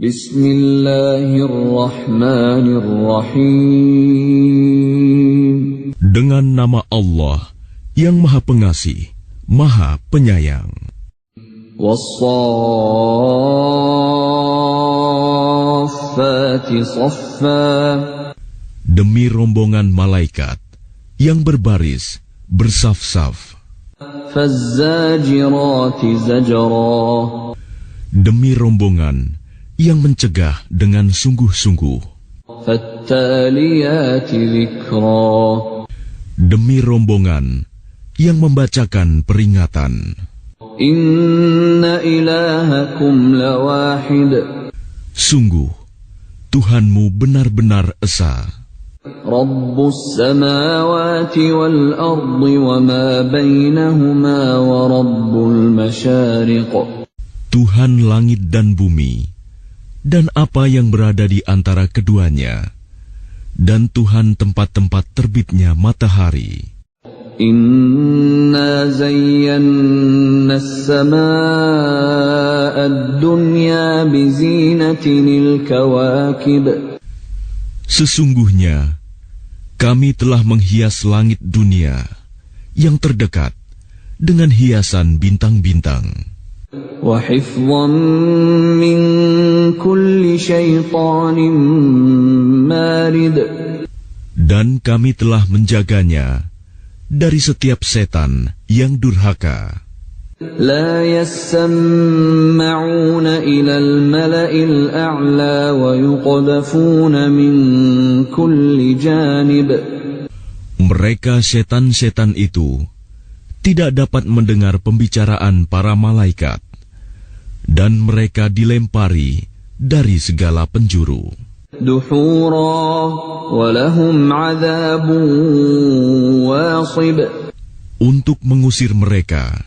Bismillahirrahmanirrahim. Dengan nama Allah yang Maha Pengasih, Maha Penyayang. Was-saffati saffa. Demi rombongan malaikat yang berbaris bersaf-saf. Faz-zajirati zajra. Demi rombongan yang mencegah dengan sungguh-sungguh. Fattaliyati dzikra. Demi rombongan yang membacakan peringatan. Inna ilahakum lawahid. Sungguh, Tuhanmu benar-benar esa. Rabbus samawati wal ardi wa ma bainahuma wa rabbul masyariq. Tuhan langit dan bumi, dan apa yang berada di antara keduanya, dan Tuhan tempat-tempat terbitnya matahari. Inna zayyanna as-samaa'a ad-dunya bizinatinil kawakib. Sesungguhnya, kami telah menghias langit dunia yang terdekat dengan hiasan bintang-bintang. Wa hifdhan min kulli syaitanin marid. Dan kami telah menjaganya dari setiap setan yang durhaka. La yasma'una ila al-mala'il a'la wa yuqdhafuna min kulli janib. Mereka setan-setan itu tidak dapat mendengar pembicaraan para malaikat, dan mereka dilempari dari segala penjuru. Duhura wa lahum 'adzabun wasib. Untuk mengusir mereka,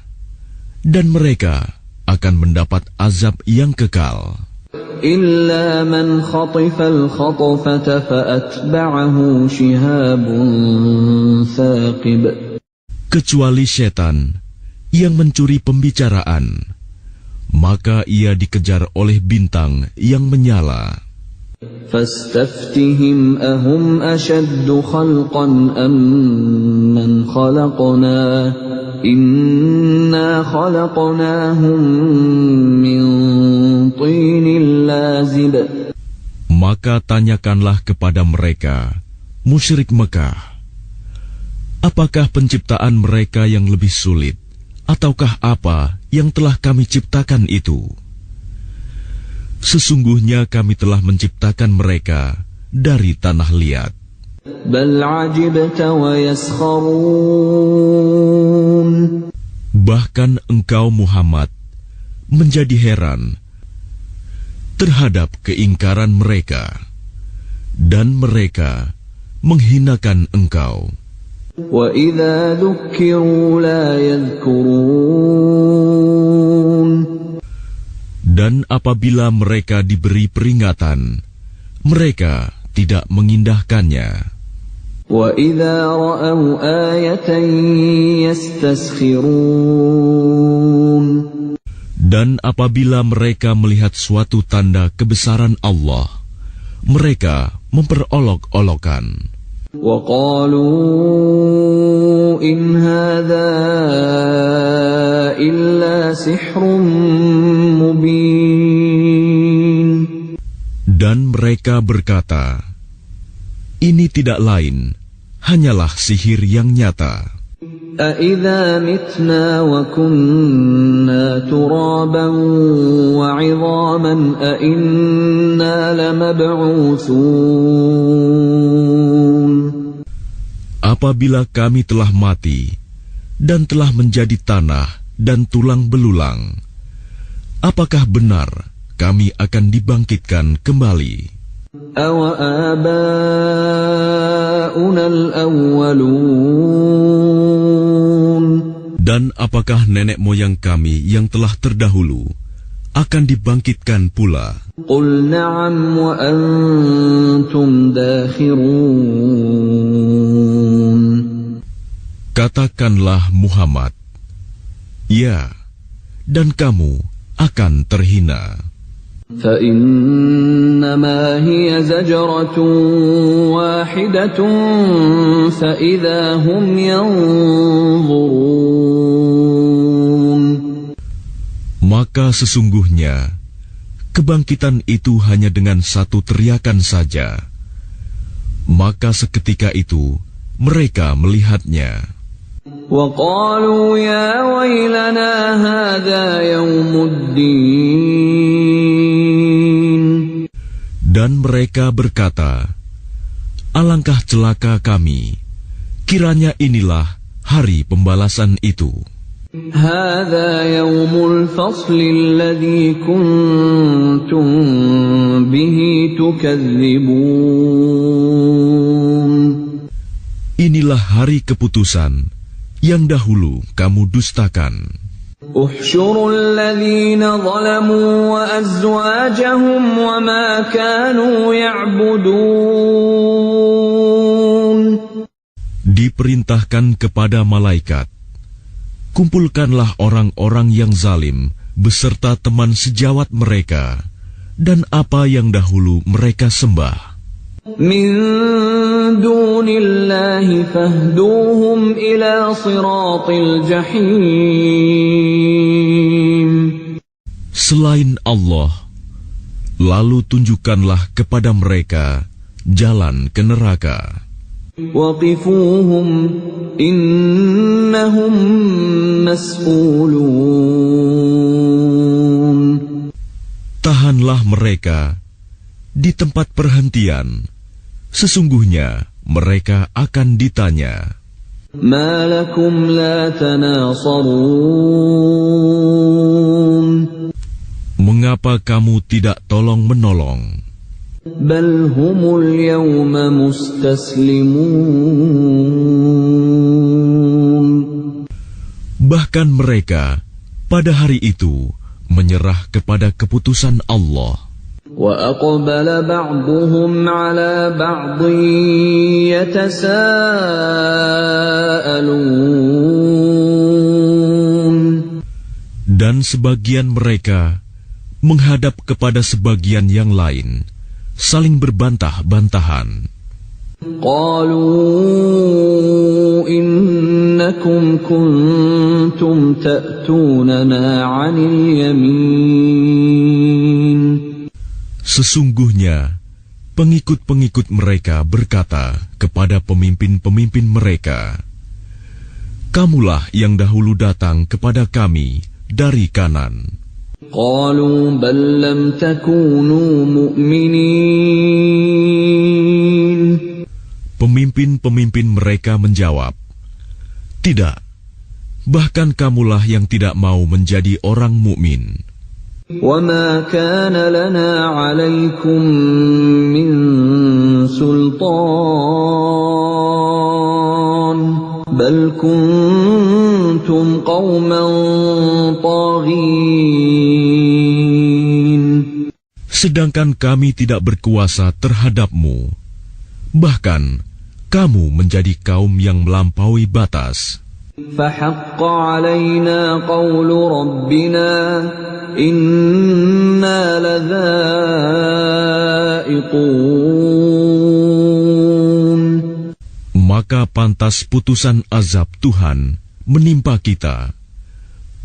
dan mereka akan mendapat azab yang kekal. Illa man khatifal khatfata fa'atba'ahu shihabun thaqib. Kecuali setan yang mencuri pembicaraan, maka ia dikejar oleh bintang yang menyala. Fastaftihim ahum ashaddu khalqan am man khalaqna. Inna khalaqnahum min tinil lazib. Maka tanyakanlah kepada mereka, musyrik Mekah, apakah penciptaan mereka yang lebih sulit, ataukah apa yang telah kami ciptakan itu? Sesungguhnya kami telah menciptakan mereka dari tanah liat. Bal ajibta wa yaskharun. Bahkan engkau Muhammad menjadi heran terhadap keingkaran mereka, dan mereka menghinakan engkau. Wa idza dzukkiru la yadhkurun. Dan apabila mereka diberi peringatan, mereka tidak mengindahkannya. Wa idza ra'aw ayatan yastaskhirun. Dan apabila mereka melihat suatu tanda kebesaran Allah, mereka memperolok-olokan. Wa qalu in hadza illa sihrun mubin. Dan mereka berkata, ini tidak lain, hanyalah sihir yang nyata. أَإِذَا مِتْنَا وَكُنَّا تُرَابًا وَعِظَامًا أَإِنَّا لَمَبْعُوثُونَ. Apabila kami telah mati dan telah menjadi tanah dan tulang belulang, apakah benar kami akan dibangkitkan kembali? أَوَآبَاؤُنَا الْأَوَّلُونَ. Dan apakah nenek moyang kami yang telah terdahulu akan dibangkitkan pula? قُلْ نَعَمْ وَأَنْتُمْ دَاخِرُونَ. Katakanlah Muhammad, ya, dan kamu akan terhina. فإنما هي زجرة واحدة فإذا هم ينظرون. Maka sesungguhnya kebangkitan itu hanya dengan satu teriakan saja. Maka seketika itu mereka melihatnya. وقالوا يا ويلنا هذا يوم الدين. Dan mereka berkata, alangkah celaka kami, kiranya inilah hari pembalasan itu. هذا يوم الفصل الذي كنتم به تكذبون. Inilah hari keputusan yang dahulu kamu dustakan. احشروا الذين ظلموا وأزواجهم وما كانوا يعبدون. Diperintahkan kepada malaikat, kumpulkanlah orang-orang yang zalim beserta teman sejawat mereka dan apa yang dahulu mereka sembah. من دون الله فاهدوهم إلى صراط الجحيم. Selain Allah, lalu tunjukkanlah kepada mereka jalan ke neraka. وقفوهم إنهم مسؤولون. Tahanlah mereka di tempat perhentian. Sesungguhnya mereka akan ditanya. ما لكم لا تناصرون. Mengapa kamu tidak tolong-menolong? بل هم اليوم مستسلمون. Bahkan mereka pada hari itu menyerah kepada keputusan Allah. وأقبل بعضهم على بعض يتساءلون. Dan sebagian mereka menghadap kepada sebagian yang lain, saling berbantah-bantahan. قالوا إنكم كنتم تأتوننا عن اليمين. Sesungguhnya pengikut-pengikut mereka berkata kepada pemimpin-pemimpin mereka, kamulah yang dahulu datang kepada kami dari kanan. قالوا بل لم تكونوا مؤمنين. Pemimpin-pemimpin mereka menjawab, tidak, bahkan kamulah yang tidak mau menjadi orang mukmin. وما كان لنا عليكم من سلطان بل كنتم قوما طاغين. Sedangkan kami tidak berkuasa terhadapmu, bahkan kamu menjadi kaum yang melampaui batas. فحق علينا قول ربنا إنا لذائقون. Maka pantas putusan azab Tuhan menimpa kita.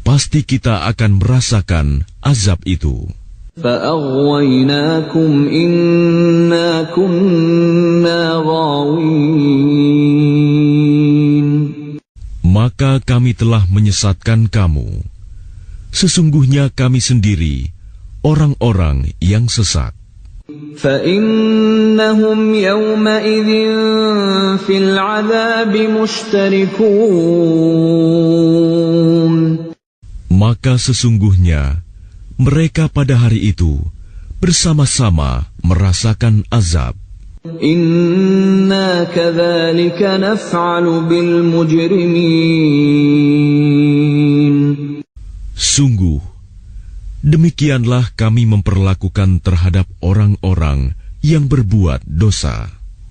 Pasti kita akan merasakan azab itu. فأغويناكم إنا كنا غاوين. Maka kami telah menyesatkan kamu. Sesungguhnya kami sendiri orang-orang yang sesat. فإنهم يومئذ في العذاب مشتركون. Maka sesungguhnya mereka pada hari itu bersama-sama merasakan azab. Inna kadzalika naf'alu bil mujrimin. Sungguh, demikianlah kami memperlakukan terhadap orang-orang yang berbuat dosa.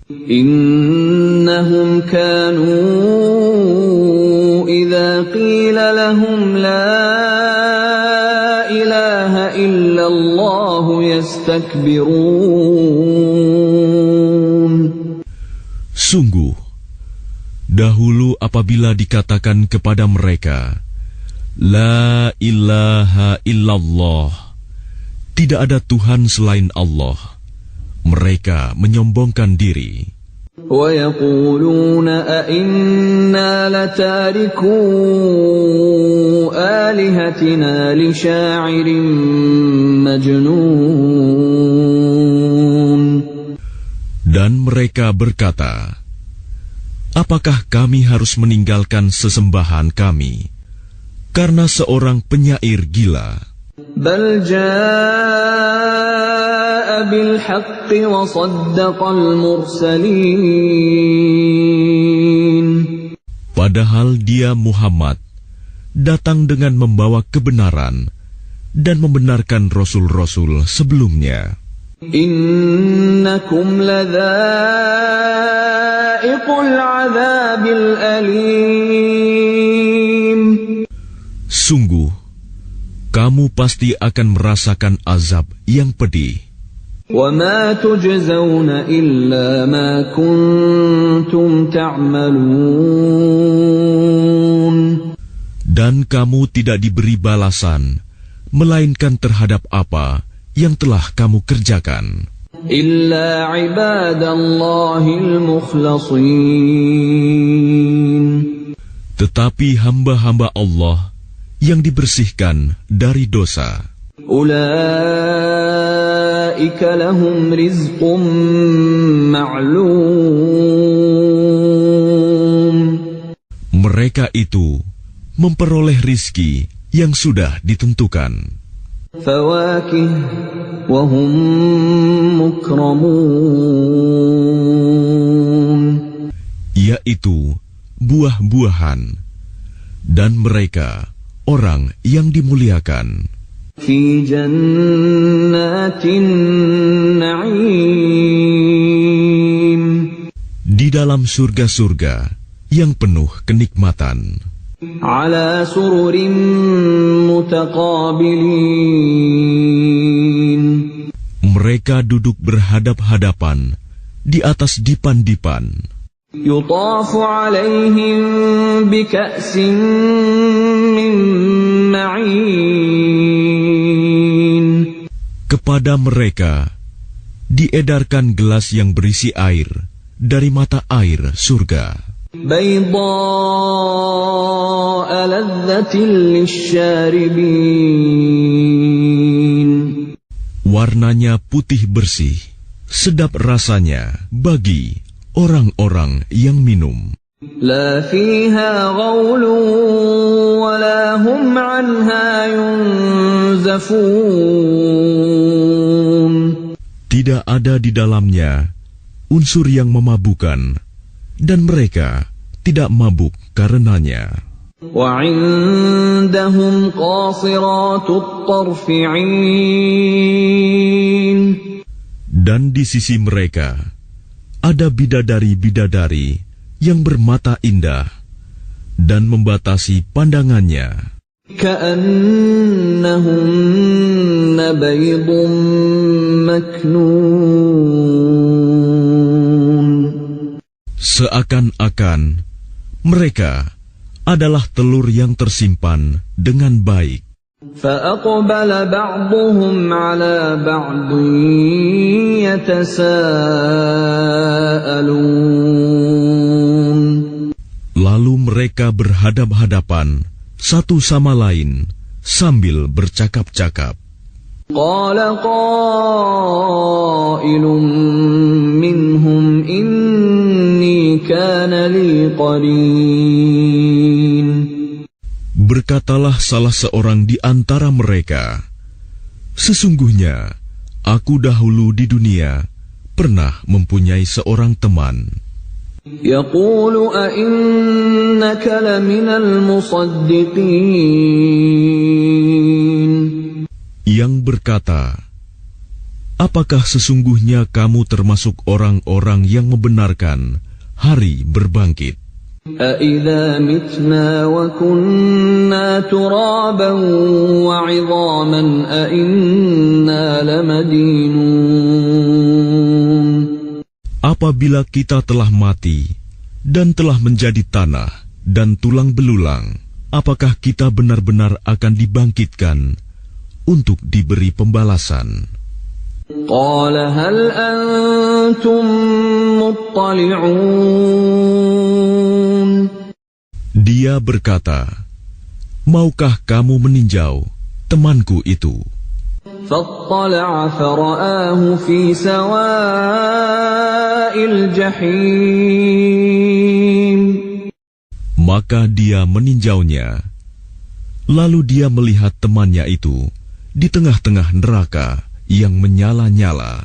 Innahum kanu idza qila lahum la ilaha إله إلا الله يستكبرون. Sungguh, dahulu apabila dikatakan kepada mereka, La ilaha illallah, tidak ada Tuhan selain Allah, mereka menyombongkan diri. وَيَقُولُونَ أَإِنَّا لَتَارِكُو آلِهَتِنَا لِشَاعِرٍ مَجْنُونٍ. Dan mereka berkata, apakah kami harus meninggalkan sesembahan kami karena seorang penyair gila? بَلْ جَاءَ بِالْحَقِّ وَصَدَّقَ الْمُرْسَلِينَ. Padahal dia Muhammad datang dengan membawa kebenaran dan membenarkan rasul-rasul sebelumnya. إِنَّكُمْ لَذَائِقُو الْعَذَابِ الْأَلِيمِ. Sungguh, kamu pasti akan merasakan azab yang pedih. وَمَا تُجْزَوْنَ إِلَّا مَا كُنتُمْ تَعْمَلُونَ. Dan kamu tidak diberi balasan, melainkan terhadap apa yang telah kamu kerjakan. إِلَّا عِبَادَ اللَّهِ الْمُخْلَصِينَ. Tetapi hamba-hamba Allah yang dibersihkan dari dosa, أُولَئِكَ لَهُمْ رِزْقٌ مَعْلُومٌ. mereka itu memperoleh rizki yang sudah ditentukan, فَوَاكِهُ وَهُمْ مُكْرَمُونَ. yaitu buah-buahan, dan mereka orang yang dimuliakan فِي جَنَّاتِ النَّعِيمِ. di dalam surga-surga yang penuh kenikmatan. عَلَى سُرُرٍ مُتَقَابِلِينَ. Mereka duduk berhadap-hadapan di atas dipan-dipan. يُطَافُ عَلَيْهِمْ بِكَأْسٍ مِّن مَّعِينٍ. Kepada mereka diedarkan gelas yang berisi air dari mata air surga, بَيْضَاءَ لَذَّةٍ لِّلشَّارِبِينَ. warnanya putih bersih, sedap rasanya bagi orang-orang yang minum. لَا فِيهَا غَوْلٌ وَلَا هُمْ عَنْهَا يُنزَفُونَ. Tidak ada di dalamnya unsur yang memabukkan, dan mereka tidak mabuk karenanya. وَعِندَهُمْ قَاصِرَاتُ الطَّرْفِ عِينٌ. Dan di sisi mereka ada bidadari-bidadari yang bermata indah dan membatasi pandangannya. كَأَنَّهُنَّ بَيْضٌ مَّكْنُونٌ. Seakan-akan mereka adalah telur yang tersimpan dengan baik. فَأَقْبَلَ بَعْضُهُمْ عَلَى بَعْضٍ يَتَسَاءَلُونَ. Lalu mereka berhadap-hadapan satu sama lain sambil bercakap-cakap. قَالَ قَائِلٌ مِّنْهُمْ إِنِّي كَانَ لِي قَرِينٌ. Berkatalah salah seorang di antara mereka, sesungguhnya aku dahulu di dunia pernah mempunyai seorang teman. يَقُولُ أَإِنَّكَ لَمِنَ الْمُصَدِّقِينَ. Yang berkata, apakah sesungguhnya kamu termasuk orang-orang yang membenarkan hari berbangkit? أَإِذَا مِتْنَا وَكُنَّا تُرَابًا وَعِظَامًا أَإِنَّا لَمَدِينُونَ. Apabila kita telah mati dan telah menjadi tanah dan tulang belulang, apakah kita benar-benar akan dibangkitkan untuk diberi pembalasan? قَالَ هَلْ أَنْتُمْ مُطَّلِعُونَ. Dia berkata, maukah kamu meninjau temanku itu? فَاطَّلَعَ فَرَآهُ فِي سَوَاءِ الْجَحِيمِ. Maka dia meninjaunya. Lalu dia melihat temannya itu di tengah-tengah neraka yang menyala-nyala.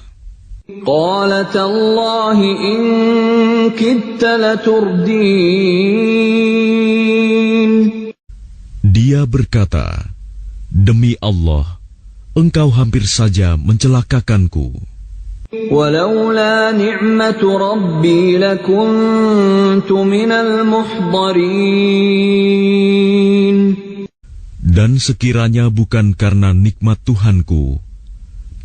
قَالَ تَاللَّهِ إِن كِدتَّ لَتُرْدِينِ. Dia berkata, demi Allah, engkau hampir saja mencelakakanku. وَلَوْلَا نِعْمَةُ رَبِّي لَكُنْتُ مِنَ الْمُحْضَرِينَ. Dan sekiranya bukan karena nikmat Tuhanku,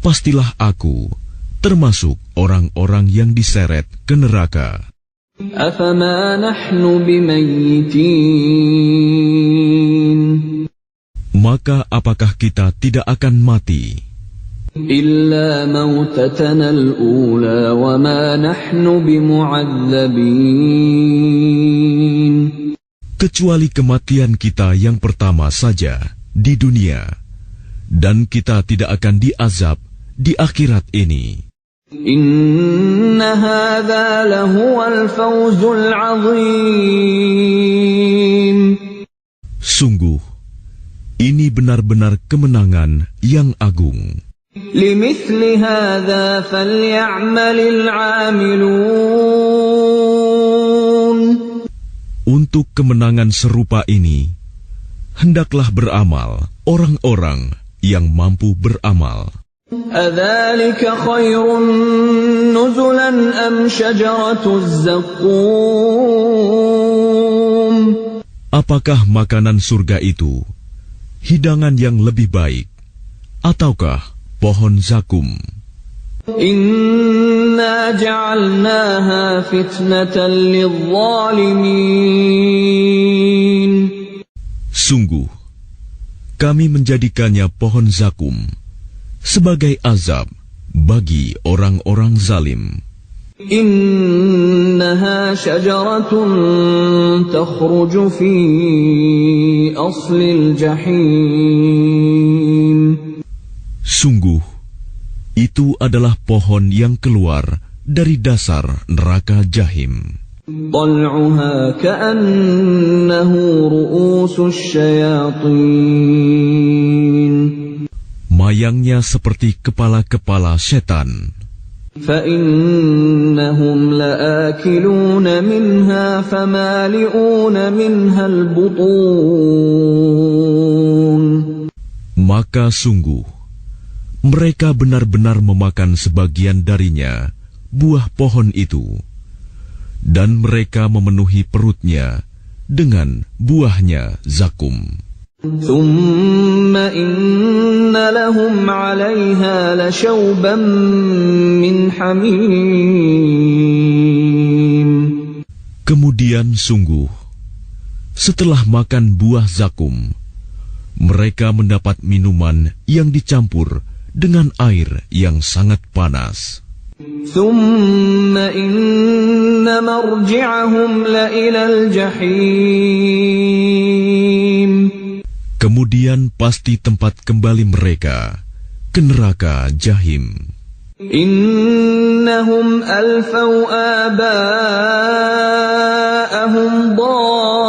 pastilah aku termasuk orang-orang yang diseret ke neraka. أَفَمَا نَحْنُ بِمَيِّتِينَ. Maka apakah kita tidak akan mati? إِلَّا مَوْتَتَنَا الْأُولَى وَمَا نَحْنُ بِمُعَذَّبِينَ. Kecuali kematian kita yang pertama saja di dunia, dan kita tidak akan diazab di akhirat ini. إِنَّ هَذَا لَهُوَ الْفَوْزُ الْعَظِيمُ. Sungguh, ini benar-benar kemenangan yang agung. لِمِثْلِ هَذَا فَلْيَعْمَلِ الْعَامِلُونَ. Untuk kemenangan serupa ini, hendaklah beramal orang-orang yang mampu beramal. أَذَلِكَ خَيْرٌ نُزُلًا أَمْ شَجَرَةُ الزَّقُّومِ. Apakah makanan surga itu hidangan yang lebih baik, ataukah pohon zakum? إِنَّا جَعَلْنَاهَا فِتْنَةً لِلظَّالِمِينَ. Sungguh, kami menjadikannya pohon zakum sebagai azab bagi orang-orang zalim. إِنَّهَا شَجَرَةٌ تَخْرُجُ فِي أَصْلِ الْجَحِيمِ. Sungguh, itu adalah pohon yang keluar dari dasar neraka Jahim. طَلْعُهَا كَأَنَّهُ رُءُوسُ الشَّيَاطِينِ. Mayangnya seperti kepala-kepala setan. فَإِنَّهُمْ لَآكِلُونَ مِنْهَا فَمَالِئُونَ مِنْهَا الْبُطُونَ. Maka sungguh, mereka benar-benar memakan sebagian darinya, buah pohon itu, dan mereka memenuhi perutnya dengan buahnya zakum. ثُمَّ إِنَّ لَهُمْ عَلَيْهَا لَشَوْبًا مِّنْ حَمِيمٍ. Kemudian sungguh, setelah makan buah zakum, mereka mendapat minuman yang dicampur dengan air yang sangat panas. ثُمَّ إِنَّ مَرْجِعَهُمْ لَإِلَى الْجَحِيمِ. Kemudian pasti tempat kembali mereka ke neraka Jahim. إِنَّهُمْ أَلْفَوْا آبَاءَهُمْ ضَالِّينَ.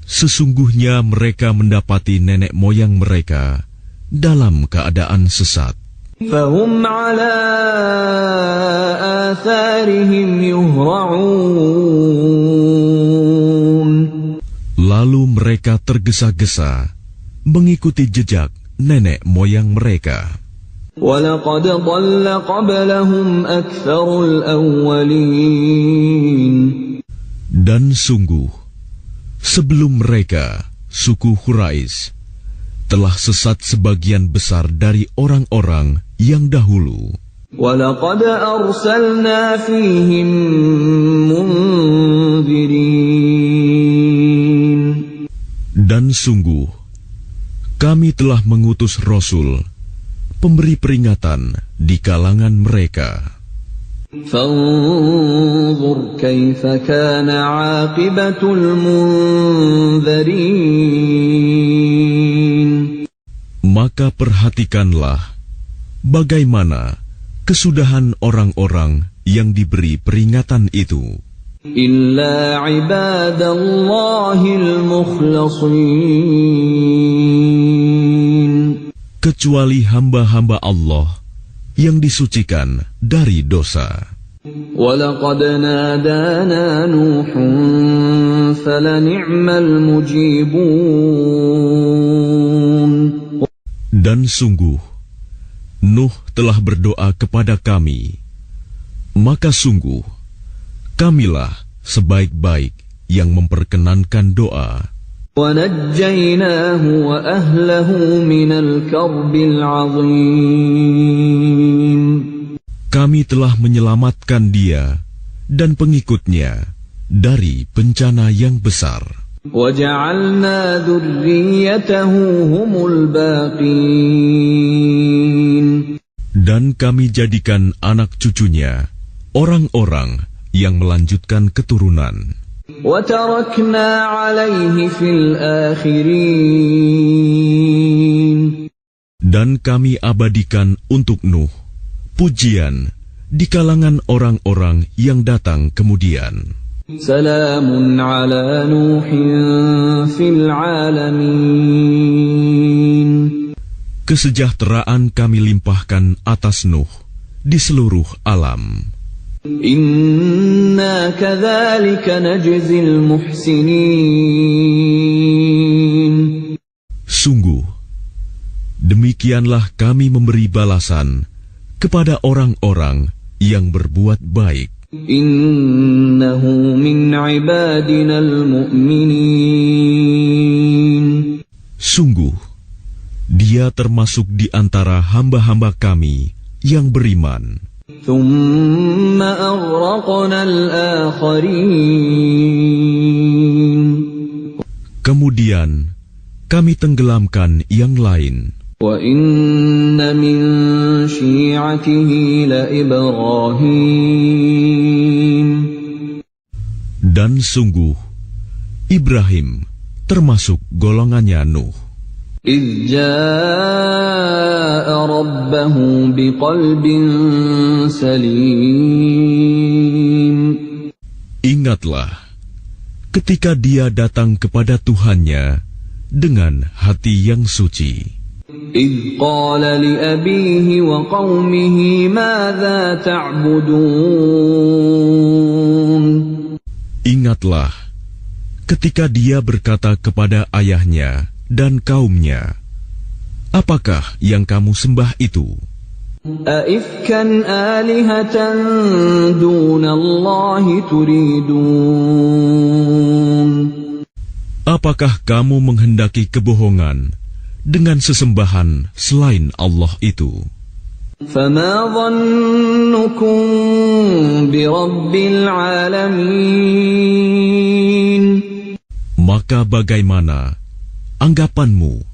Sesungguhnya mereka mendapati nenek moyang mereka dalam keadaan sesat. فَهُمْ عَلَى آثَارِهِمْ يُهْرَعُونَ. Lalu mereka tergesa-gesa mengikuti jejak nenek moyang mereka. وَلَقَدْ ضَلَّ قَبْلَهُمْ أَكْثَرُ الْأَوَّلِينَ Dan sungguh, sebelum mereka, suku Quraisy, telah sesat sebagian besar dari orang-orang yang dahulu. وَلَقَدْ أَرْسَلْنَا فِيهِمْ مُنذِرِينَ Dan sungguh, kami telah mengutus Rasul, pemberi peringatan di kalangan mereka. فَانظُرْ كَيْفَ كَانَ عَاقِبَةُ الْمُنذَرِينَ Maka perhatikanlah bagaimana kesudahan orang-orang yang diberi peringatan itu. إِلَّا عِبَادَ اللَّهِ الْمُخْلَصِينَ Kecuali hamba-hamba Allah yang disucikan dari dosa. وَلَقَدْ نَادَانَا نُوحٌ فَلَنِعْمَ الْمُجِيبُونَ Dan sungguh, Nuh telah berdoa kepada kami, maka sungguh, kamilah sebaik-baik yang memperkenankan doa. وَنَجَّيْنَاهُ وَأَهْلَهُ مِنَ الْكَرْبِ الْعَظِيمِ Kami telah menyelamatkan dia dan pengikutnya dari bencana yang besar. وَجَعَلْنَا ذُرِّيَّتَهُ هُمُ الْبَاقِينَ Dan kami jadikan anak cucunya orang-orang yang melanjutkan keturunan. وَتَرَكْنَا عَلَيْهِ فِي الْآخِرِينَ Dan kami abadikan untuk Nuh pujian di kalangan orang-orang yang datang kemudian. سَلَامٌ عَلَى نُوحٍ فِي الْعَالَمِينَ Kesejahteraan kami limpahkan atas Nuh di seluruh alam. إِنَّا كَذَلِكَ نَجْزِي الْمُحْسِنِينَ Sungguh, demikianlah kami memberi balasan kepada orang-orang yang berbuat baik. إِنَّهُ مِنْ عِبَادِنَا الْمُؤْمِنِينَ Sungguh, dia termasuk di antara hamba-hamba kami yang beriman. ثُمَّ أَغْرَقْنَا الْآخَرِينَ Kemudian, kami tenggelamkan yang lain. وَإِنَّ مِنْ شِيعَتِهِ لَإِبْرَاهِيمَ Dan sungguh, Ibrahim termasuk golongannya Nuh. إِذْ جَاءَ رَبَّهُ بِقَلْبٍ سَلِيمٍ Ingatlah, ketika dia datang kepada Tuhannya dengan hati yang suci. إِذْ قَالَ لِأَبِيهِ وَقَوْمِهِ مَاذَا تَعْبُدُونَ Ingatlah, ketika dia berkata kepada ayahnya dan kaumnya, apakah yang kamu sembah itu? أَئِفْكًا آلِهَةً دُونَ اللَّهِ تُرِيدُونَ Apakah kamu menghendaki kebohongan dengan sesembahan selain Allah itu? فَمَا ظَنُّكُمْ بِرَبِّ الْعَالَمِينَ Maka bagaimana anggapanmu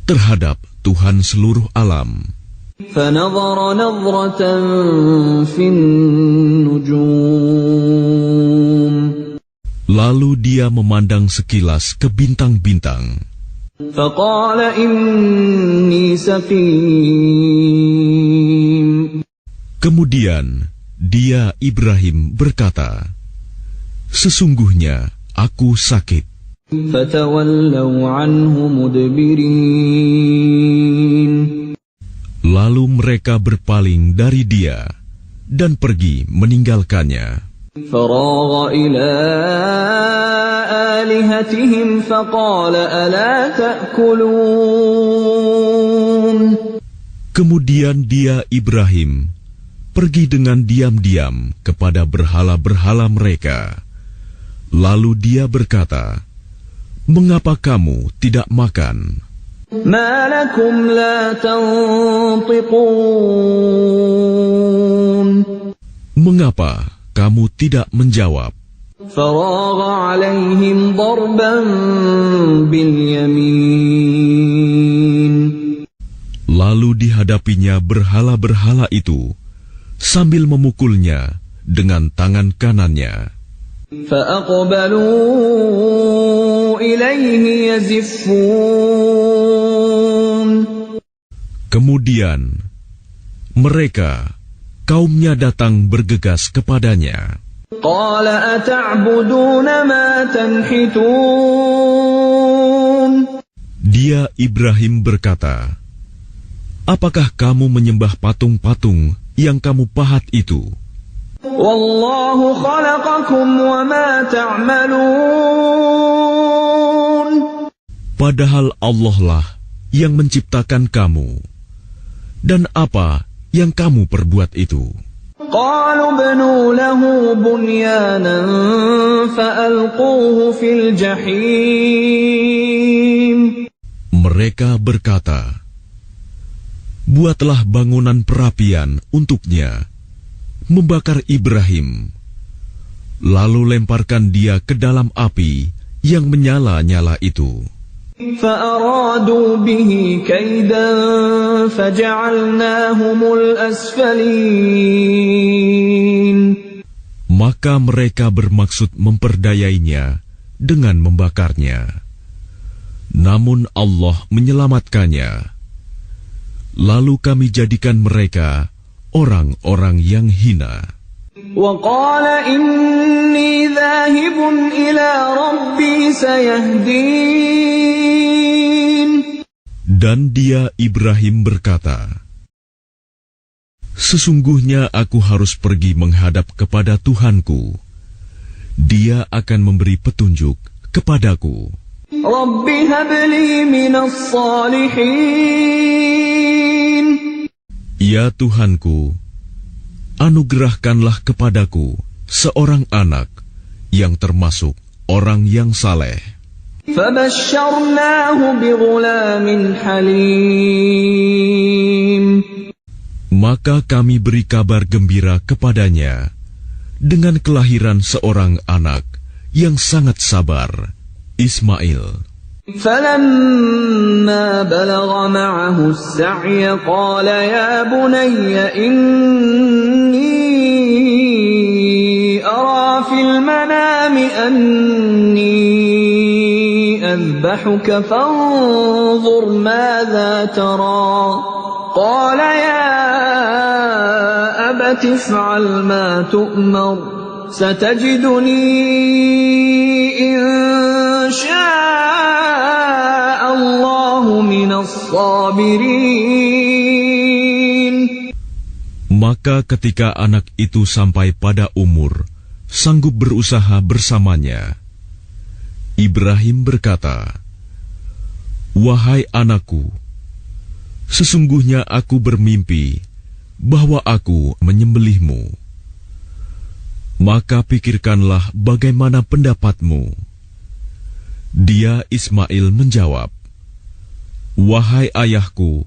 terhadap Tuhan seluruh alam? فَنَظَرَ نَظْرَةً فِي النُّجُومِ Lalu dia memandang sekilas ke bintang-bintang. فَقَالَ إِنِّي سَقِيمٌ Kemudian dia Ibrahim berkata, sesungguhnya aku sakit. فَتَوَلَّوْا عَنْهُ مُدْبِرِينَ Lalu mereka berpaling dari dia dan pergi meninggalkannya. فَرَاغَ إِلَىٰ آلِهَتِهِمْ فَقَالَ أَلَا تَأْكُلُونَ Kemudian dia, Ibrahim, pergi dengan diam-diam kepada berhala-berhala mereka. Lalu dia berkata, "Mengapa kamu tidak makan?" ما لكم لا تنطقون Mengapa kamu tidak menjawab? فراغ عليهم ضربا باليمين Lalu dihadapinya berhala-berhala itu sambil memukulnya dengan tangan kanannya. فأقبلوا إليه يزفون Kemudian mereka, kaumnya datang bergegas kepadanya. قال أتعبدون ما تنحتون Dia, Ibrahim, berkata, "Apakah kamu menyembah patung-patung yang kamu pahat itu? والله خلقكم وما تعملون Padahal Allah lah yang menciptakan kamu. Dan apa yang kamu perbuat itu?" قالوا ابنوا له بنيانا فألقوه في الجحيم Mereka berkata, "Buatlah bangunan perapian untuknya, membakar Ibrahim, lalu lemparkan dia ke dalam api yang menyala-nyala itu." فأرادوا به كيدا فجعلناهم الأسفلين Maka mereka bermaksud memperdayainya dengan membakarnya. Namun Allah menyelamatkannya. Lalu kami jadikan mereka orang-orang yang hina. وقال إني ذاهب إلى ربي سيهدين Dan dia, Ibrahim, berkata, "Sesungguhnya aku harus pergi menghadap kepada Tuhanku. Dia akan memberi petunjuk kepadaku." رب هب لي من الصالحين Ya Tuhanku, anugerahkanlah kepadaku seorang anak yang termasuk orang yang saleh. فبشرناه بغلام حليم Maka kami beri kabar gembira kepadanya dengan kelahiran seorang anak yang sangat sabar, Ismail. فلما بلغ معه السعي قال يا بني إني أرى في المنام أني أذبحك فانظر ماذا ترى قال يا أبت افعل ما تؤمر ستجدني إن شاء الله من الصابرين. Maka ketika anak itu sampai pada umur sanggup berusaha bersamanya, Ibrahim berkata, "Wahai anakku, sesungguhnya aku bermimpi bahwa aku menyembelihmu. Maka pikirkanlah bagaimana pendapatmu." Dia, Ismail, menjawab, "Wahai ayahku,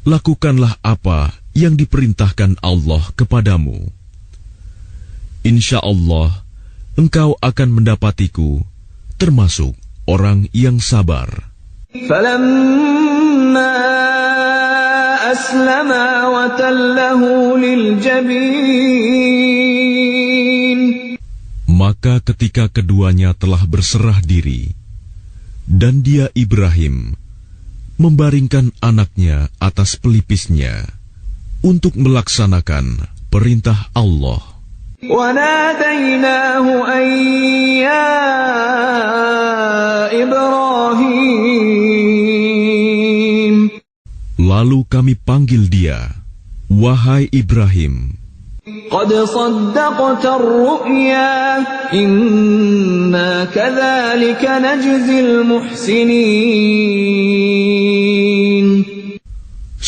lakukanlah apa yang diperintahkan Allah kepadamu. Insya Allah, engkau akan mendapatiku termasuk orang yang sabar." فلما أسلما وتله للجبين Maka ketika keduanya telah berserah diri, dan dia, Ibrahim, membaringkan anaknya atas pelipisnya untuk melaksanakan perintah Allah, وناديناه أن يا إبراهيم lalu kami panggil dia, "Wahai Ibrahim, قد صدقت الرؤيا إنا كذلك نجزي المحسنين."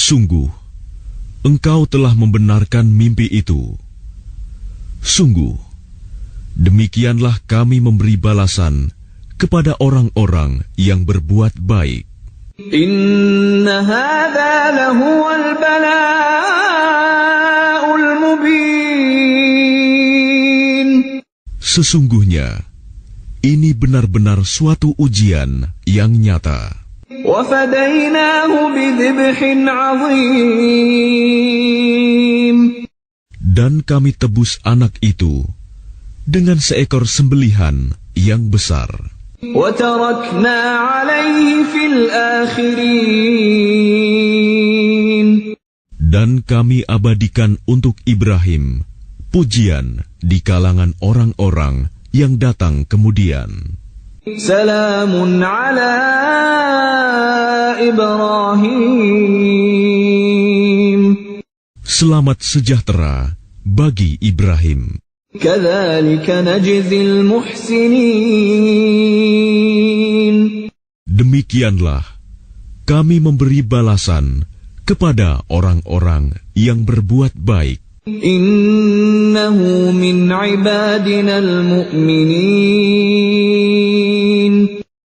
Sungguh, engkau telah membenarkan mimpi itu. Sungguh, demikianlah kami memberi balasan kepada orang-orang yang berbuat baik. Inna hadza lahuwal bala'ul mubin. Sesungguhnya, ini benar-benar suatu ujian yang nyata. Wa fadainahu bidhibhin 'azim. Dan kami tebus anak itu dengan seekor sembelihan yang besar. وَتَرَكْنَا عَلَيْهِ فِي الْآخِرِينَ. Dan kami abadikan untuk Ibrahim pujian di kalangan orang-orang yang datang kemudian. Salamun ala Ibrahim. Selamat sejahtera bagi Ibrahim. Kadzalika najzil muhsinin. Demikianlah kami memberi balasan kepada orang-orang yang berbuat baik. Innahu min ibadinal mu'minin.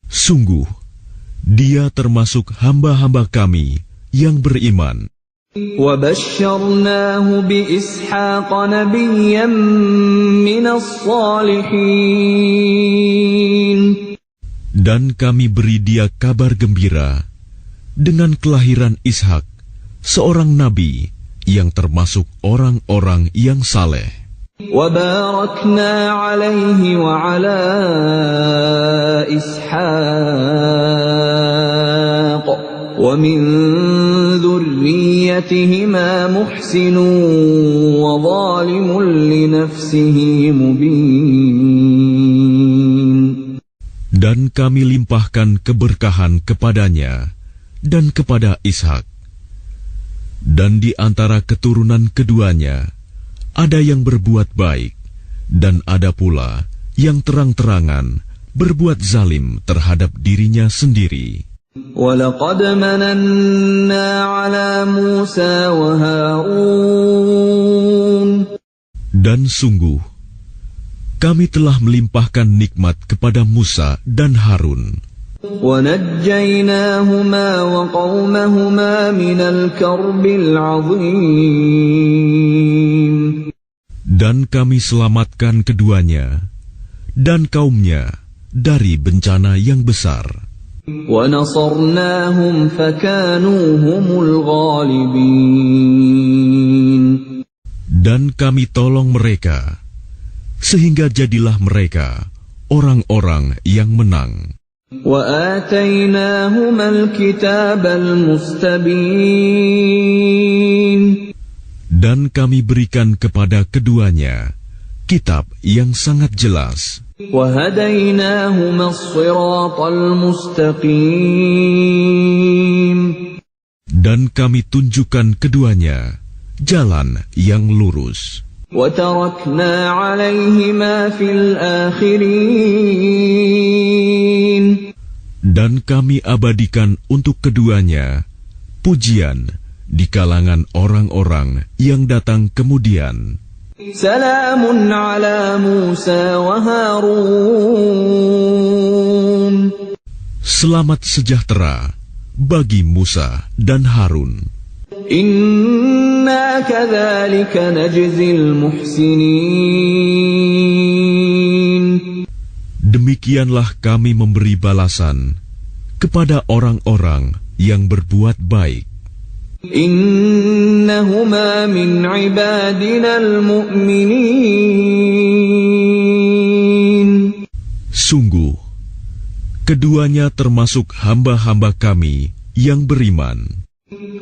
Sungguh, dia termasuk hamba-hamba kami yang beriman. وَبَشَّرْنَاهُ بِإِسْحَاقَ نَبِيًّا مِّنَ الصَّالِحِينَ. Dan kami beri dia kabar gembira dengan kelahiran Ishak, seorang nabi yang termasuk orang-orang yang saleh. وَبَارَكْنَا عَلَيْهِ وَعَلَى إِسْحَاقَ وَمِنْ ذُرِّيَّتِهِمَا مُحْسِنٌ وَظَالِمٌ لِنَفْسِهِ مُبِينٌ. Dan kami limpahkan keberkahan kepadanya dan kepada Ishak. Dan di antara keturunan keduanya ada yang berbuat baik dan ada pula yang terang-terangan berbuat zalim terhadap dirinya sendiri. وَلَقَدْ مَنَنَّا عَلَى مُوسَى وَهَارُونَ. Dan sungguh, kami telah melimpahkan nikmat kepada Musa dan Harun. وَنَجَّيْنَاهُمَا وَقَوْمَهُمَا مِنَ الْكَرْبِ الْعَظِيمِ. Dan kami selamatkan keduanya dan kaumnya dari bencana yang besar. وَنَصَرْنَاهُمْ فَكَانُوا هُمُ الْغَالِبِينَ. Dan kami tolong mereka, sehingga jadilah mereka orang-orang yang menang. وَآتَيْنَاهُمَا الْكِتَابَ الْمُسْتَبِينَ. Dan kami berikan kepada keduanya kitab yang sangat jelas. وَهَدَيْنَاهُمَا الصِّرَاطَ الْمُسْتَقِيمَ. Dan kami tunjukkan keduanya jalan yang lurus. وَتَرَكْنَا عَلَيْهِمَا فِي الْآخِرِينَ. Dan kami abadikan untuk keduanya pujian di kalangan orang-orang yang datang kemudian. Salamun ala Musa wa Harun. Selamat sejahtera bagi Musa dan Harun. Inna kadzalika najzil muhsinin. Demikianlah kami memberi balasan kepada orang-orang yang berbuat baik. Innahuma min ibadinal mu'minin. Sungguh, keduanya termasuk hamba-hamba kami yang beriman.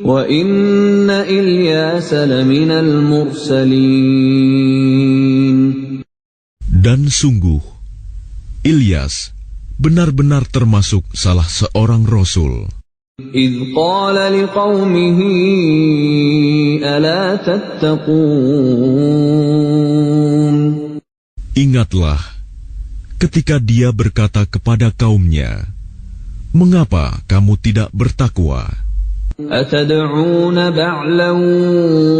Wa inna Ilyasa laminal mursalin. Dan sungguh, Ilyas benar-benar termasuk salah seorang rasul. إذ قال لقومه ألا تتقون. Ingatlah ketika dia berkata kepada kaumnya, "Mengapa kamu tidak bertakwa?" أتدعون بعلا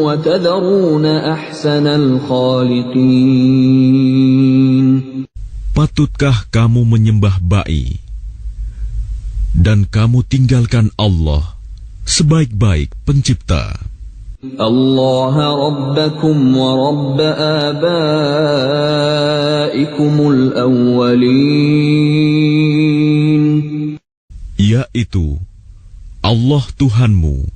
وتذرون أحسن الخالقين. Patutkah kamu menyembah ba'i, dan kamu tinggalkan Allah, sebaik-baik pencipta? Allah Rabbakum wa Rabb abaikumul awwalin. Yaitu Allah Tuhanmu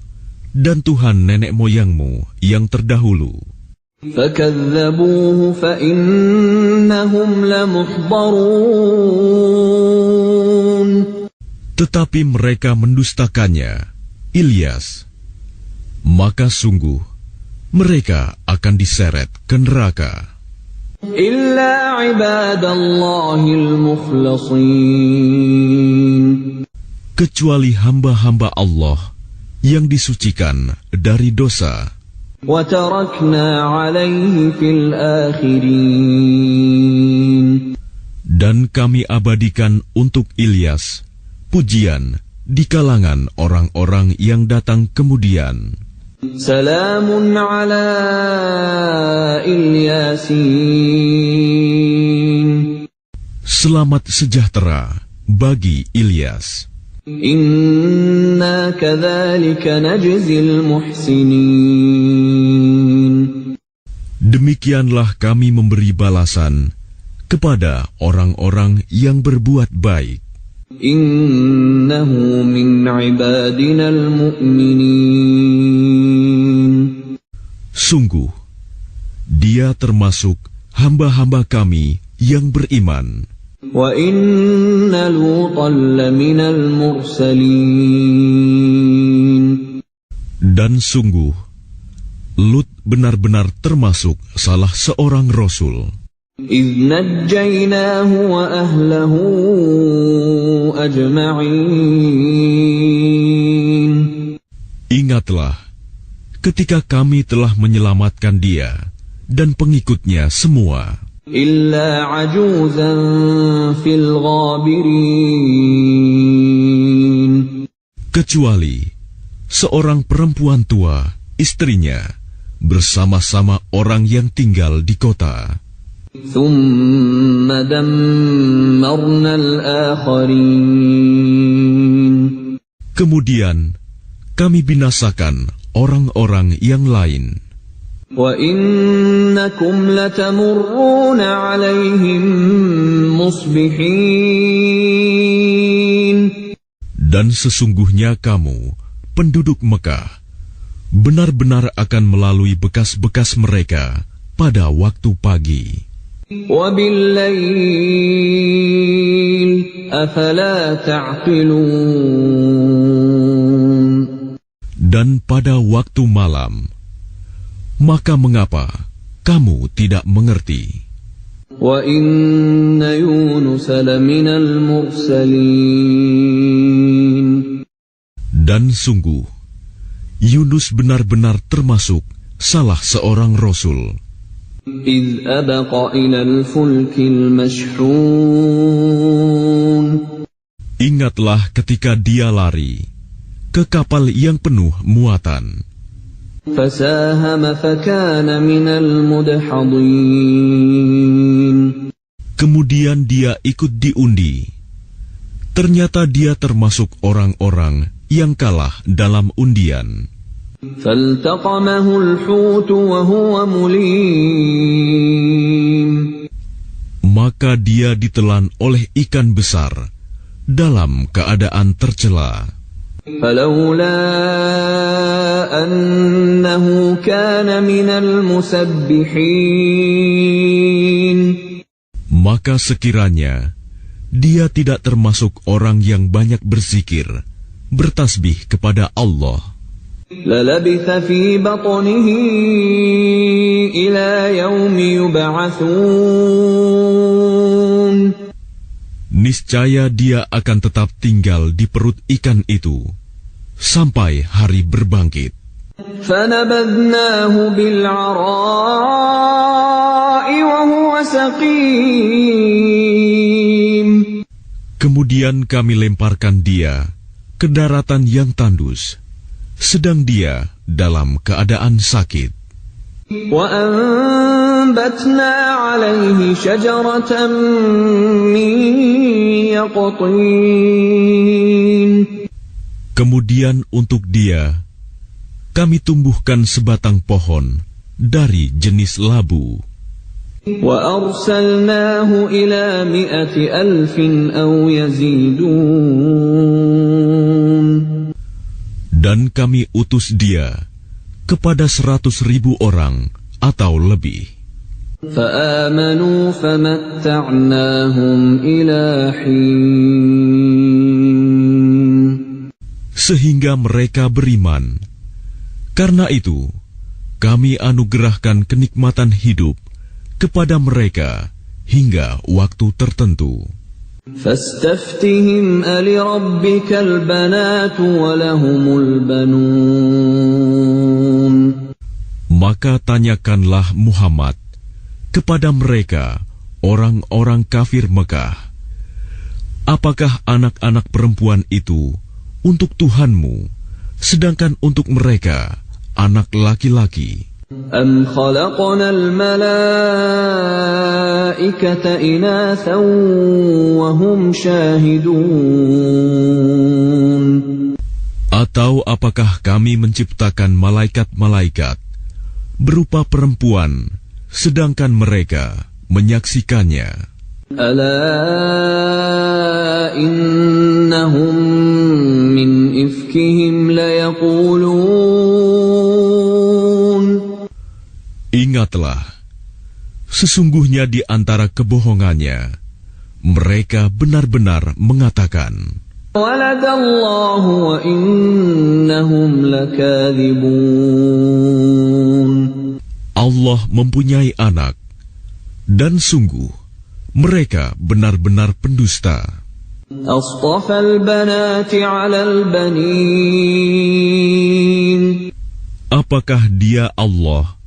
dan Tuhan nenek moyangmu yang terdahulu. فَكَذَّبُوهُ فَإِنَّهُمْ لَمُحْضَرُونَ. Tetapi mereka mendustakannya, Ilyas, maka sungguh mereka akan diseret ke neraka. إِلَّا عِبَادَ اللَّهِ الْمُخْلَصِينَ. Kecuali hamba-hamba Allah yang disucikan dari dosa. وَتَرَكْنَا عَلَيْهِ فِي الْآخِرِينَ. Dan kami abadikan untuk Ilyas pujian di kalangan orang-orang yang datang kemudian. Salamun ala Ilyasin. Selamat sejahtera bagi Ilyas. Inna kadzalika najzil muhsinin. Demikianlah kami memberi balasan kepada orang-orang yang berbuat baik. Innahu min ibadinal mu'minin. Sungguh, dia termasuk hamba-hamba kami yang beriman. Wa inna Lutan laminal mursalin. Dan sungguh, Lut benar-benar termasuk salah seorang rasul. إِذْ نَجَّيْنَاهُ وَأَهْلَهُ أَجْمَعِينَ. Ingatlah, ketika kami telah menyelamatkan dia dan pengikutnya semua, إِلَّا عَجُوزًا فِي الْغَابِرِينَ. kecuali seorang perempuan tua, istrinya, bersama-sama orang yang tinggal di kota. ثُمَّ دَمَّرْنَا الْآخَرِينَ. Kemudian kami binasakan orang-orang yang lain. وَإِنَّكُمْ لَتَمُرُّونَ عَلَيْهِمْ مُصْبِحِينَ. Dan sesungguhnya kamu, penduduk Mekah, benar-benar akan melalui bekas-bekas mereka pada waktu pagi. وَبِاللَّيْلِ أَفَلَا تَعْقِلُونَ. Dan pada waktu malam, maka mengapa kamu tidak mengerti? وَإِنَّ يُونُسَ لَمِنَ الْمُرْسَلِينَ. Dan sungguh, Yunus benar-benar termasuk salah seorang rasul. إِذْ أَبَقَ إِلَى الْفُلْكِ الْمَشْحُونِ. Ingatlah ketika dia lari ke kapal yang penuh muatan. فَسَاهَمَ فَكَانَ مِنَ الْمُدْحَضِينَ. Kemudian dia ikut diundi. Ternyata dia termasuk orang-orang yang kalah dalam undian. فَالْتَقَمَهُ الْحُوتُ وَهُوَ مُلِيمٌ. Maka dia ditelan oleh ikan besar dalam keadaan tercela. فَلَوْلَا أَنَّهُ كَانَ مِنَ الْمُسَبِّحِينَ. Maka sekiranya dia tidak termasuk orang yang banyak berzikir, bertasbih kepada Allah, لَلَبِثَ فِي بَطْنِهِ إِلَى يَوْمِ يُبْعَثُونَ. niscaya dia akan tetap tinggal di perut ikan itu sampai hari berbangkit. فَنَبَذْنَاهُ بِالْعَرَاءِ وَهُوَ سَقِيمٌ. Kemudian kami lemparkan dia ke daratan yang tandus, sedang dia dalam keadaan sakit. وأنبتنا عليه شجرة من يقطين. Kemudian untuk dia, kami tumbuhkan sebatang pohon dari jenis labu. وأرسلناه إلى 100,000 أو يزيدون. Dan kami utus dia kepada 100.000 orang atau lebih. فآمنوا فمتعناهم إلى حين. Sehingga mereka beriman. Karena itu, kami anugerahkan kenikmatan hidup kepada mereka hingga waktu tertentu. فاستفتهم ألربك البنات ولهم البنون. Maka tanyakanlah Muhammad kepada mereka, orang-orang kafir Mekah, apakah anak-anak perempuan itu untuk Tuhanmu, sedangkan untuk mereka anak laki-laki? أم خلقنا الملائكة إناثا وهم شاهدون. Atau apakah kami menciptakan malaikat-malaikat berupa perempuan, sedangkan mereka menyaksikannya? ألا إنهم من إفكهم ليقولون. Ingatlah, sesungguhnya di antara kebohongannya, mereka benar-benar mengatakan, وَلَدَ اللَّهُ وَإِنَّهُمْ لَكَاذِبُونَ. Allah mempunyai anak, dan sungguh, mereka benar-benar pendusta. أَصْطَفَى الْبَنَاتِ عَلَى الْبَنِينَ. Apakah dia Allah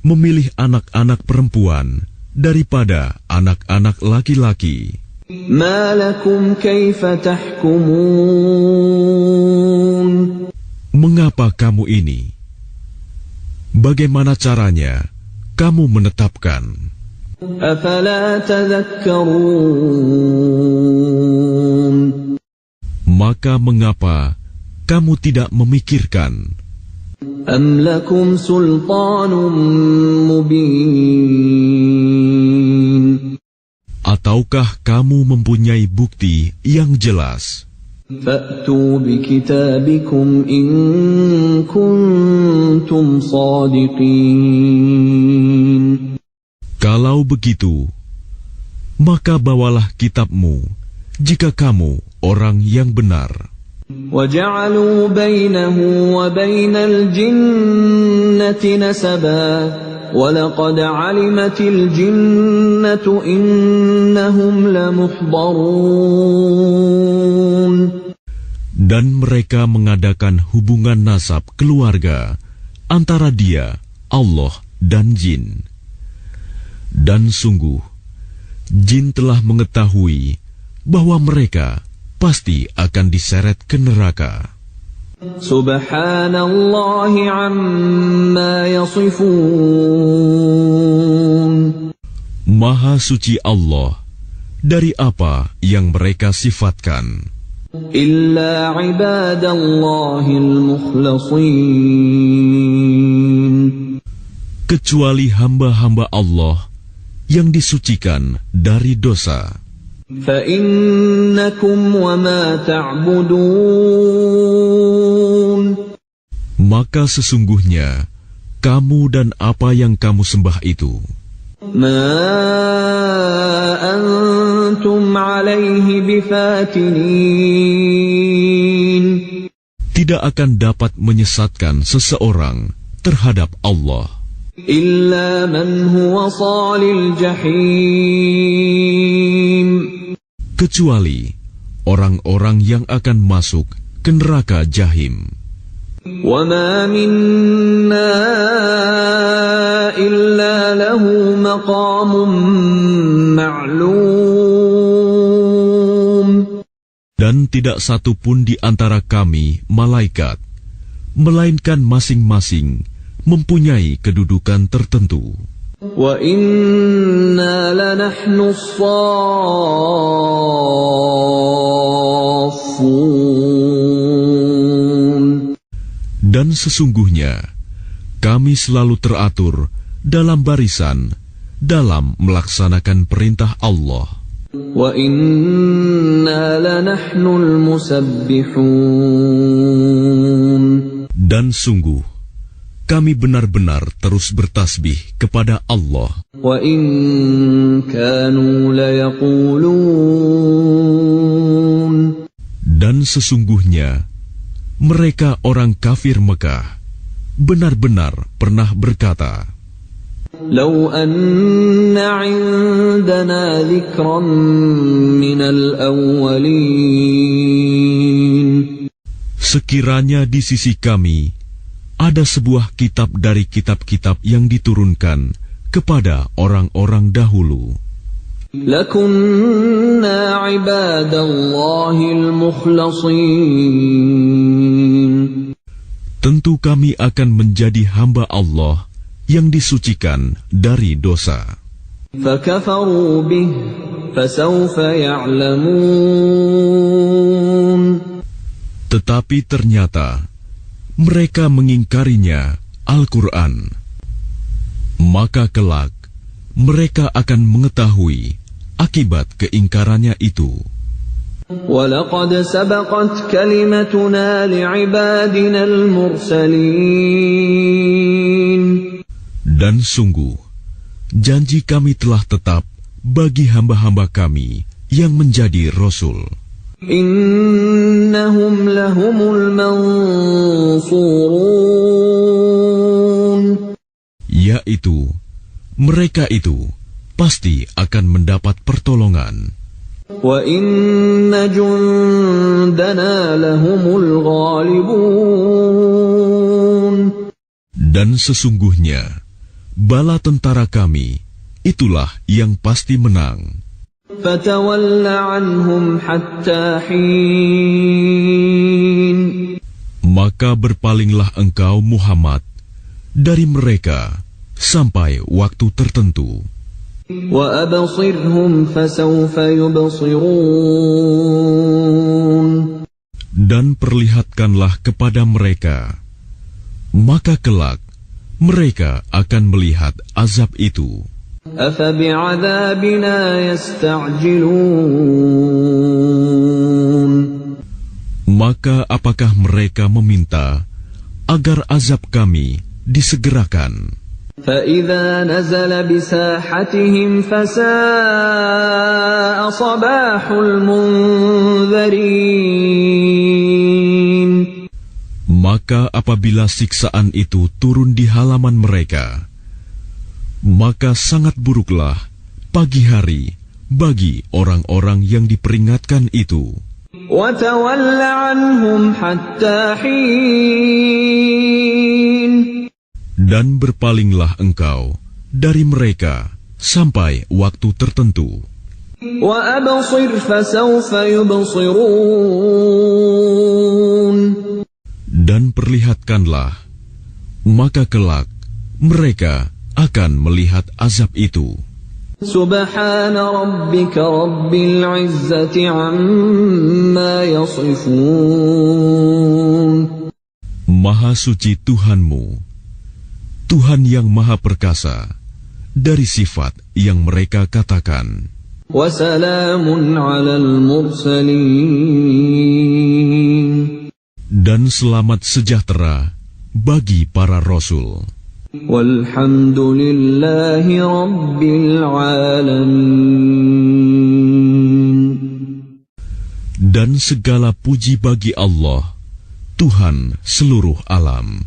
memilih anak-anak perempuan daripada anak-anak laki-laki? مَا لَكُمْ كَيْفَ تَحْكُمُونَ. Mengapa kamu ini? Bagaimana caranya kamu menetapkan? أَفَلَا تَذَكَّرُونَ. Maka mengapa kamu tidak memikirkan? أَمْ لَكُمْ سُلْطَانٌ مُبِينٌ. Ataukah kamu mempunyai bukti yang jelas? فَأْتُوا بِكِتَابِكُمْ إِن كُنتُمْ صَادِقِينَ. Kalau begitu, maka bawalah kitabmu jika kamu orang yang benar. وَجَعَلُوا بَيْنَهُ وَبَيْنَ الْجِنَّةِ نَسَبًا وَلَقَدْ عَلِمَتِ الْجِنَّةُ إِنَّهُمْ لَمُحْضَرُونَ. Dan mereka mengadakan hubungan nasab keluarga antara dia, Allah, dan jin. Dan sungguh, jin telah mengetahui bahwa mereka pasti akan diseret ke neraka. Subhanallahi amma yasifun. Maha suci Allah dari apa yang mereka sifatkan. Illa ibadallahil mukhlasin. Kecuali hamba-hamba Allah yang disucikan dari dosa. فَإِنَّكُمْ وَمَا تَعْبُدُونَ. Maka sesungguhnya kamu dan apa yang kamu sembah itu, مَا أَنْتُمْ عَلَيْهِ بِفَاتِنِينَ. tidak akan dapat menyesatkan seseorang terhadap Allah. إِلَّا مَنْ هُوَ صَالِ الْجَحِيمِ. Kecuali orang-orang yang akan masuk ke neraka Jahim. وَمَا مِنَّا إِلَّا لَهُ مَقَامٌ مَعْلُومٌ. Dan tidak satu pun di antara kami, malaikat, melainkan masing-masing mempunyai kedudukan tertentu. Wa inna lanahnu as-saffun. Dan sesungguhnya kami selalu teratur dalam barisan dalam melaksanakan perintah Allah. Wa inna lanahnul musabbihun. Dan sungguh kami benar-benar terus bertasbih kepada Allah. Wa in kanu layaqulun. Dan sesungguhnya mereka orang kafir Mekah benar-benar pernah berkata, Lau anna indana dhikran minal awwalin. Sekiranya di sisi kami ada sebuah kitab dari kitab-kitab yang diturunkan kepada orang-orang dahulu, lakunna ibadallahil mukhlasin. Tentu kami akan menjadi hamba Allah yang disucikan dari dosa. Fakafaru bih, fasawfa ya'lamun. Tetapi ternyata mereka mengingkarinya Al-Quran. Maka kelak mereka akan mengetahui akibat keingkarannya itu. وَلَقَدْ سَبَقَتْ كَلِمَتُنَا لِعِبَادِنَا الْمُرْسَلِينَ. Dan sungguh, janji kami telah tetap bagi hamba-hamba kami yang menjadi Rasul. إِنَّهُمْ لَهُمُ الْمَنْصُورُونَ. Yaitu, mereka itu pasti akan mendapat pertolongan. وَإِنَّ جُنْدَنَا لَهُمُ الْغَالِبُونَ. Dan sesungguhnya, bala tentara kami, itulah yang pasti menang. فَتَوَلَّ عَنْهُمْ حَتَّى حِينٍ. Maka berpalinglah engkau Muhammad dari mereka sampai waktu tertentu. وَأَبْصِرْهُمْ فَسَوْفَ يُبْصِرُونَ. Dan perlihatkanlah kepada mereka, maka kelak mereka akan melihat azab itu. أَفَبِعَذَابِنَا يَسْتَعْجِلُونَ. Maka apakah mereka meminta agar azab kami disegerakan? فَإِذَا نَزَلَ بِسَاحَتِهِمْ فَسَاءَ صَبَاحُ الْمُنذَرِينَ. Maka apabila siksaan itu turun di halaman mereka, maka sangat buruklah pagi hari bagi orang-orang yang diperingatkan itu. وَتَوَلَّ عَنْهُمْ حَتَّى حِينٍ. Dan berpalinglah engkau dari mereka sampai waktu tertentu. وَأَبْصِرْ فَسَوْفَ يُبْصِرُونَ. Dan perlihatkanlah, maka kelak mereka akan melihat azab itu. سبحان ربك رب العزة عما يصفون. Maha suci Tuhanmu, Tuhan yang maha perkasa dari sifat yang mereka katakan. وسلام على المرسلين. Dan selamat sejahtera bagi para Rasul. والحمد لله رب العالمين. Dan segala puji bagi Allah, Tuhan seluruh alam.